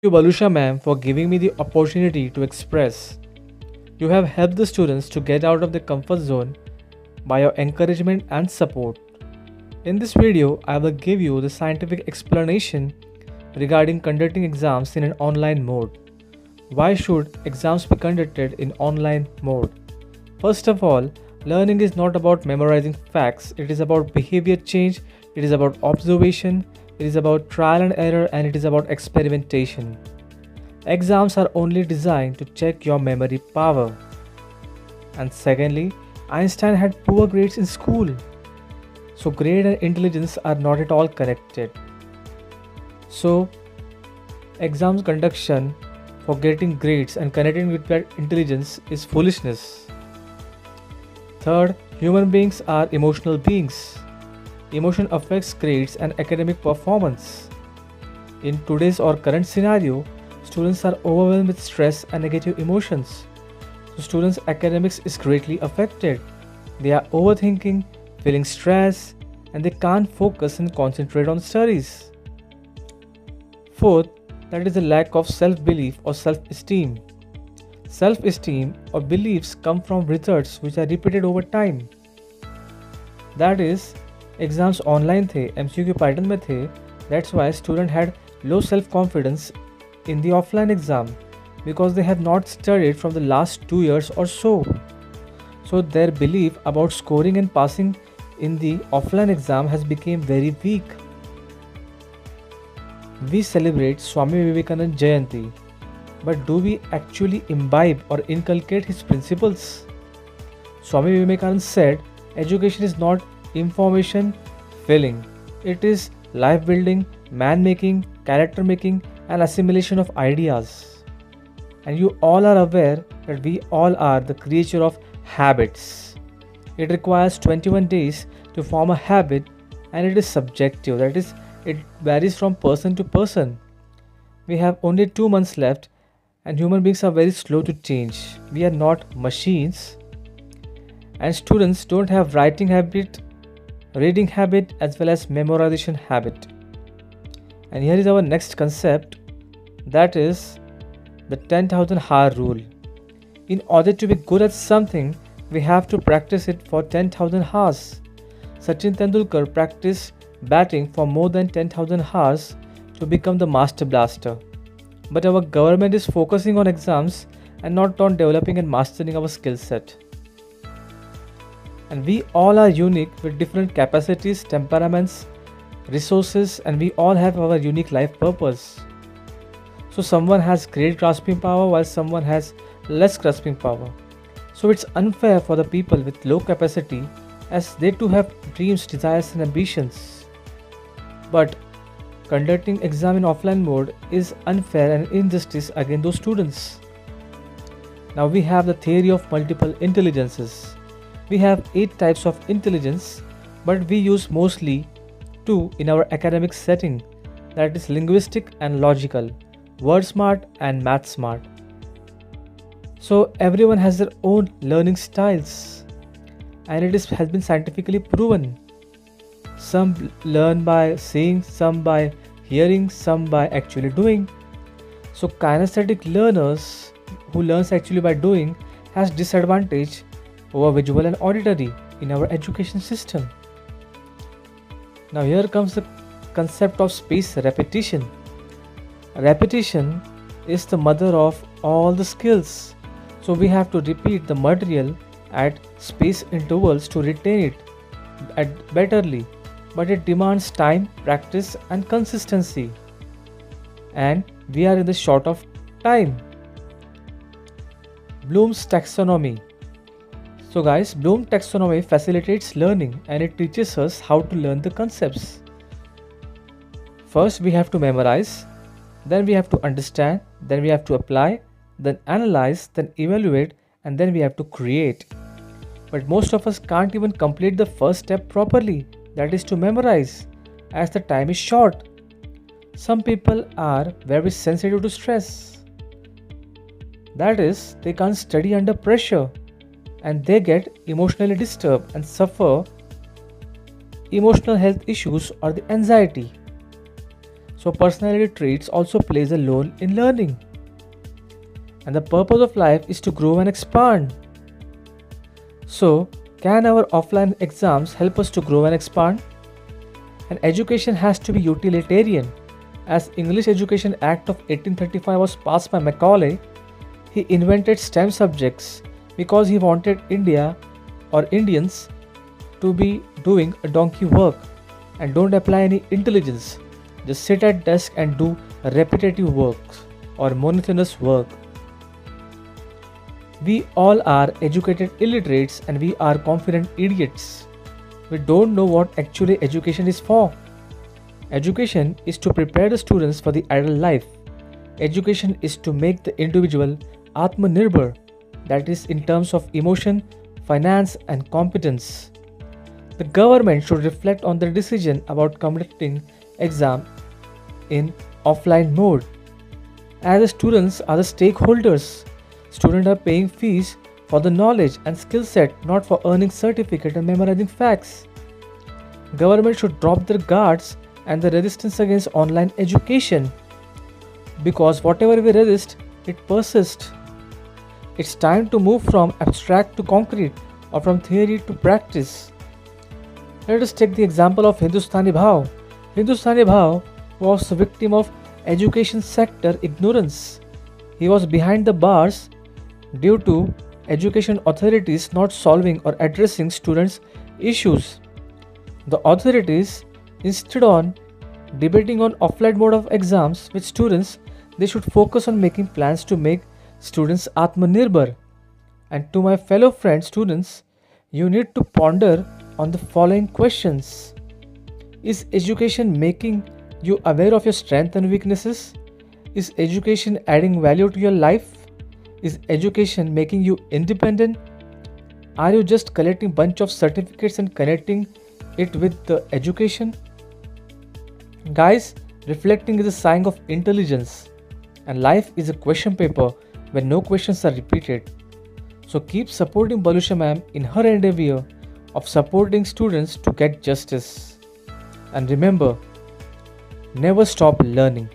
You, Balusha ma'am, for giving me the opportunity to express. You have helped the students to get out of their comfort zone by your encouragement and support. In this video, I will give you the scientific explanation regarding conducting exams in an online mode. Why should exams be conducted in online mode? First of all, learning is not about memorizing facts, it is about behavior change, it is about observation, it is about trial and error, and it is about experimentation. Exams are only designed to check your memory power. And secondly, Einstein had poor grades in school. So, grade and intelligence are not at all connected. So, exams conduction for getting grades and connecting with that intelligence is foolishness. Third, human beings are emotional beings. Emotion affects grades and academic performance. In today's or current scenario, students are overwhelmed with stress and negative emotions. So students' academics is greatly affected. They are overthinking, feeling stress, and they can't focus and concentrate on studies. Fourth, that is the lack of self-belief or self-esteem. Self-esteem or beliefs come from results which are repeated over time. That is, exams online थे, MCQ pattern में थे. That's why student had low self-confidence in the offline exam because they have not studied from the last 2 years or so. So their belief about scoring and passing in the offline exam has become very weak. We celebrate Swami Vivekananda Jayanti, but do we actually imbibe or inculcate his principles? Swami Vivekananda said, education is not information filling. It is life building, man making, character making, and assimilation of ideas. And you all are aware that we all are the creature of habits. It requires 21 days to form a habit, and it is subjective. That is, it varies from person to person. We have only 2 months left, and human beings are very slow to change. We are not machines, and students don't have writing habit, reading habit, as well as memorization habit. And here is our next concept, that is the 10,000 hour rule. In order to be good at something, we have to practice it for 10,000 hours. Sachin Tendulkar practiced batting for more than 10,000 hours to become the master blaster. But our government is focusing on exams and not on developing and mastering our skill set. And we all are unique with different capacities, temperaments, resources, and we all have our unique life purpose. So someone has great grasping power while someone has less grasping power. So it's unfair for the people with low capacity as they too have dreams, desires, and ambitions. But conducting exam in offline mode is unfair and injustice against those students. Now we have the theory of multiple intelligences. We have 8 types of intelligence, but we use mostly 2 in our academic setting, that is linguistic and logical, word smart and math smart. So everyone has their own learning styles, and has been scientifically proven. Some learn by seeing, some by hearing, some by actually doing. So kinesthetic learners who learns actually by doing has disadvantage over visual and auditory in our education system. Now here comes the concept of spaced repetition. Repetition is the mother of all the skills. So we have to repeat the material at spaced intervals to retain it betterly. But it demands time, practice, and consistency. And we are in the short of time. Bloom's taxonomy. So guys, Bloom taxonomy facilitates learning and it teaches us how to learn the concepts. First we have to memorize, then we have to understand, then we have to apply, then analyze, then evaluate, and then we have to create. But most of us can't even complete the first step properly, that is to memorize, as the time is short. Some people are very sensitive to stress. That is, they can't study under pressure. And they get emotionally disturbed and suffer emotional health issues or the anxiety. So personality traits also plays a role in learning. And the purpose of life is to grow and expand. So, can our offline exams help us to grow and expand? And education has to be utilitarian. As English Education Act of 1835 was passed by Macaulay, he invented STEM subjects because he wanted India or Indians to be doing a donkey work and don't apply any intelligence. Just sit at desk and do repetitive work or monotonous work. We all are educated illiterates and we are confident idiots. We don't know what actually education is for. Education is to prepare the students for the adult life. Education is to make the individual Atmanirbhar, that is in terms of emotion, finance and competence. The government should reflect on their decision about conducting exam in offline mode. As the students are the stakeholders, students are paying fees for the knowledge and skill set, not for earning certificate and memorizing facts. Government should drop their guards and the resistance against online education, because whatever we resist, it persists. It's time to move from abstract to concrete or from theory to practice. Let us take the example of Hindustani Bhav. Hindustani Bhav was a victim of education sector ignorance. He was behind the bars due to education authorities not solving or addressing students' issues. The authorities, instead on debating on offline mode of exams with students, they should focus on making plans to make students Atmanirbhar. And to my fellow friends students, you need to ponder on the following questions. Is education making you aware of your strengths and weaknesses? Is education adding value to your life? Is education making you independent? Are you just collecting bunch of certificates and connecting it with the education? Guys, reflecting is a sign of intelligence, and life is a question paper where no questions are repeated. So keep supporting Balusha ma'am in her endeavor of supporting students to get justice. And remember, never stop learning.